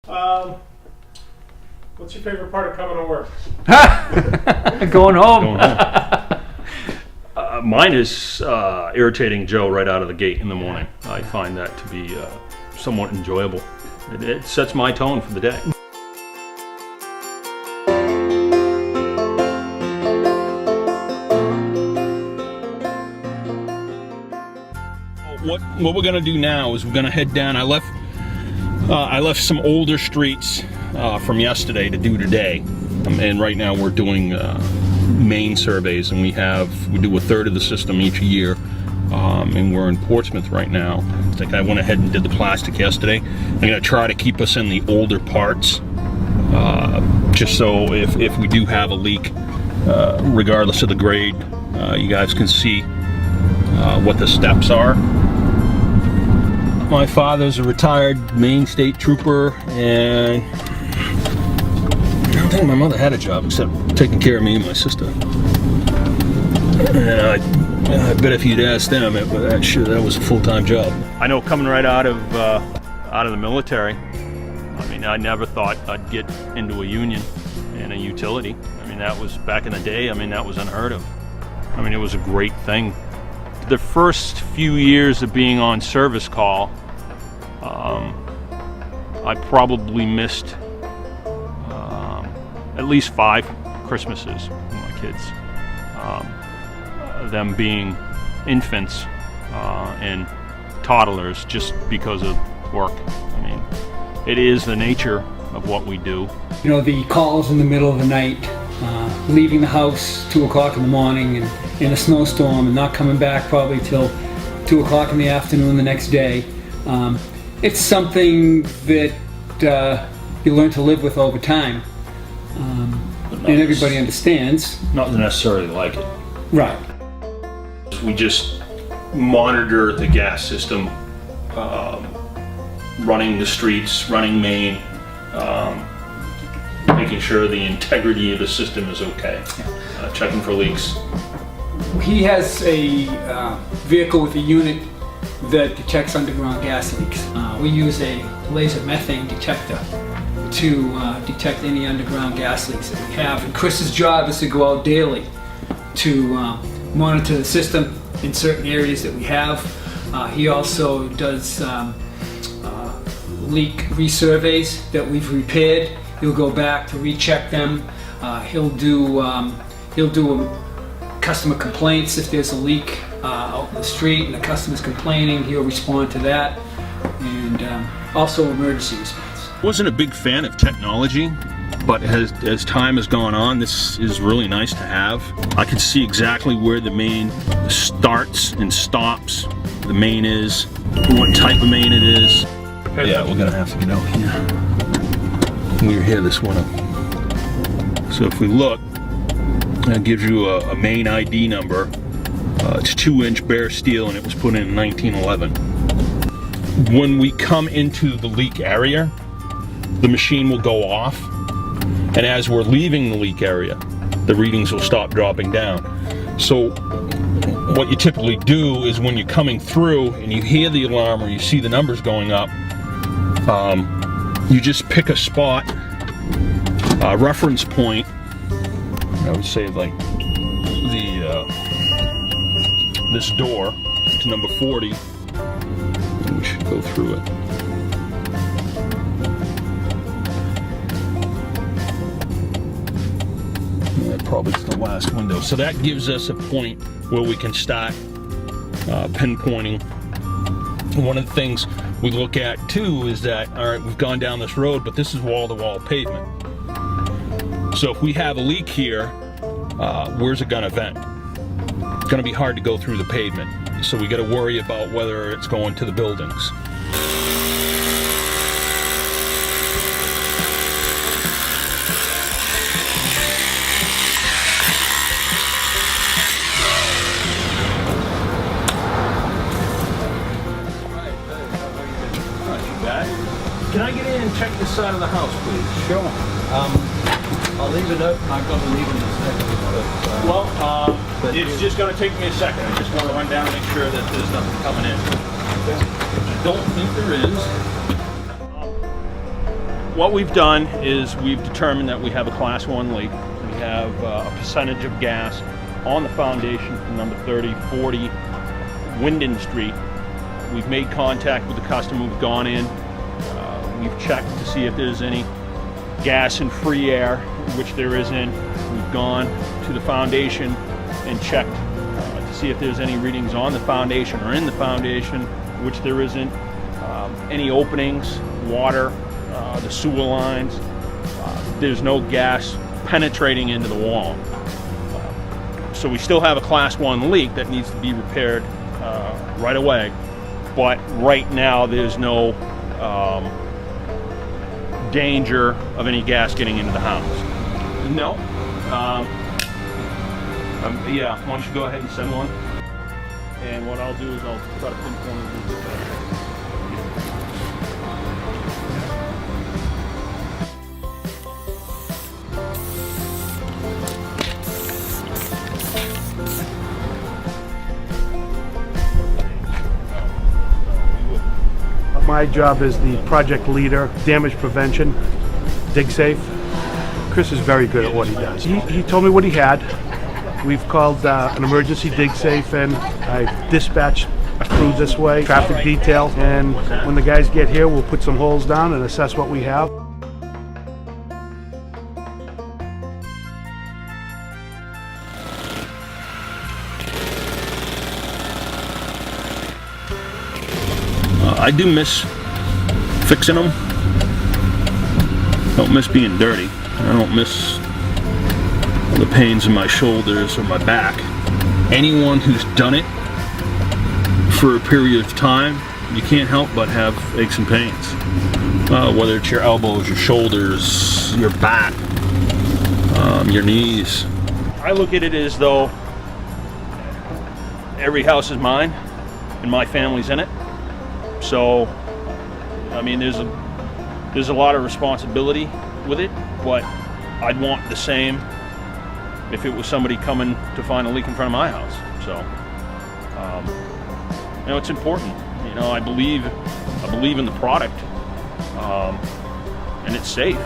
What's your favorite part of coming to work? Going home. Going home. Mine is irritating Joe right out of the gate in the morning. I find that to be somewhat enjoyable. It sets my tone for the day. What we're gonna do now is we're gonna head down. I left some older streets from yesterday to do today, and right now we're doing main surveys, and we do a third of the system each year, and we're in Portsmouth right now. I think I went ahead and did the plastic yesterday. I'm gonna try to keep us in the older parts, just so if we do have a leak, regardless of the grade, you guys can see what the steps are. My father's a retired Maine State Trooper, and I don't think my mother had a job except taking care of me and my sister. And I bet if you'd asked them, that was a full-time job. I know, coming right out of the military, I mean, I never thought I'd get into a union and a utility. I mean, that was back in the day. I mean, that was unheard of. I mean, it was a great thing. The first few years of being on service call, I probably missed at least 5 Christmases with my kids. Them being infants and toddlers just because of work. I mean, it is the nature of what we do. You know, the calls in the middle of the night, leaving the house 2 o'clock in the morning and in a snowstorm and not coming back probably till 2 o'clock in the afternoon the next day. It's something that you learn to live with over time, and everybody understands. Not necessarily like it. Right. We just monitor the gas system, running the streets, running main, making sure the integrity of the system is okay, checking for leaks. He has a vehicle with a unit that detects underground gas leaks. We use a laser methane detector to detect any underground gas leaks that we have. And Chris's job is to go out daily to monitor the system in certain areas that we have. He also does leak resurveys that we've repaired. He'll go back to recheck them. He'll do customer complaints. If there's a leak out in the street and the customer's complaining, he'll respond to that, and also emergency response. Wasn't a big fan of technology, but as time has gone on, this is really nice to have. I can see exactly where the main starts and stops, the main is, what type of main it is. Yeah, we're gonna have to get out here. We were here this winter. So if we look, it gives you a main ID number. It's 2-inch bare steel, and it was put in 1911. When we come into the leak area, the machine will go off, and as we're leaving the leak area, the readings will stop dropping down. So what you typically do is when you're coming through and you hear the alarm or you see the numbers going up, you just pick a spot, reference point. I would say like this door to number 40, and we should go through it. That probably is the last window. So that gives us a point where we can start pinpointing. One of the things we look at too is that, all right, we've gone down this road, but this is wall-to-wall pavement. So if we have a leak here, where's it gonna vent? It's gonna be hard to go through the pavement. So we gotta worry about whether it's going to the buildings. Can I get in and check this side of the house, please? Sure. I'll leave it open. I'm going to leave it in a second. Well, it's just going to take me a second. I just want to run down and make sure that there's nothing coming in. I don't think there is. what we've done is we've determined that we have a class 1 leak. We have a percentage of gas on the foundation from number 3040 Winden Street. We've made contact with the customer. We've gone in. We've checked to see if there's any gas and free air, which there isn't. We've gone to the foundation and checked to see if there's any readings on the foundation or in the foundation, which there isn't. Any openings, water, the sewer lines, there's no gas penetrating into the wall. So we still have a class 1 leak that needs to be repaired right away, but right now there's no danger of any gas getting into the house. No. Yeah, why don't you go ahead and send one? And what I'll do is I'll try to pinpoint it a little bit better. My job is the project leader, damage prevention, dig safe. Chris is very good at what he does. He told me what he had. We've called an emergency dig safe and I dispatched a crew this way, traffic detail, and when the guys get here, we'll put some holes down and assess what we have. I do miss fixing them. Don't miss being dirty. I don't miss the pains in my shoulders or my back. Anyone who's done it for a period of time, you can't help but have aches and pains. Whether it's your elbows, your shoulders, your back, your knees. I look at it as though every house is mine and my family's in it. So, I mean, there's a lot of responsibility with it, but I'd want the same if it was somebody coming to find a leak in front of my house. So, you know, it's important. You know, I believe in the product, and it's safe.